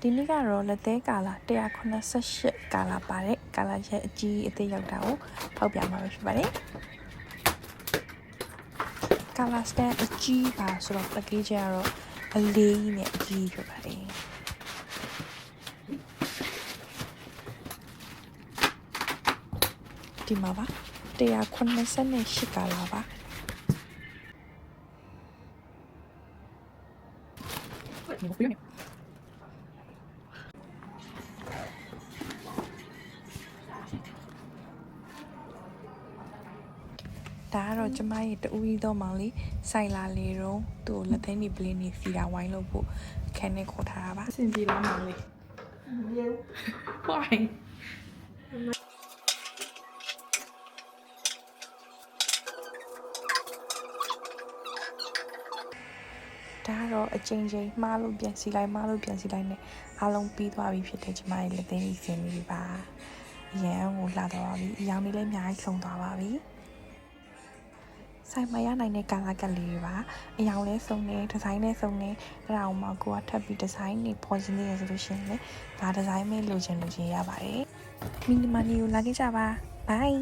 ဒီနေ့ကတော့လက်သေးကာလာ188ကာလာပါတယ်ကာလာရဲ့အကြီးအသေးရောက်တာကိုဖောက်ပြမှာဖြစ်ပါတယ်ကာလာစတန်အကြီးပါဆိုတော့ package ကတော့အလေးကြီးနဲ့အကြီးဖြစ်ပါတယ်ဒီမှာပါ188ကာလာပါဒါကတော့ကျမရဲ့တူဦးသောမောင်လေးဆိုင်လာလေတော့သူ့ကိုလက်သေးနေပလင်းနေစီတာဝိုင်းလို့ဖို့အခန်းနဲ့ခေါ်ထားတာပါအဆင်ပြေလားမောင်လေးမပြေဘူး why ဒါကတော့အချိန်ချင်းမှားလို့ပြန်စီလိုက်နဲ့အားလုံးပြီးသွားပြီဖြစ်တဲ့ကျမရဲ့လက်သေးလေးစင်လေးပါအရန်ကိုလှသွားပါပြီအရောင်လေးလည်းအများကြီးဆုံးသွားပါပြီဆိုင်မရနိုင်တဲ့ကာလာကလေးတွေပါအရောင်လဲစုံနေဒီဇိုင်းနဲ့စုံနေအဲ့ဒါအောင်မှကိုကထပ်ပြီးဒီဇိုင်းနေပေါ်ချင်နေရဆိုလို့ရှိရင်လည်းဒါဒီဇိုင်းမဲလိုချင်ရပါတယ်မီနီမာနီကိုလာခဲ့ကြပါ bye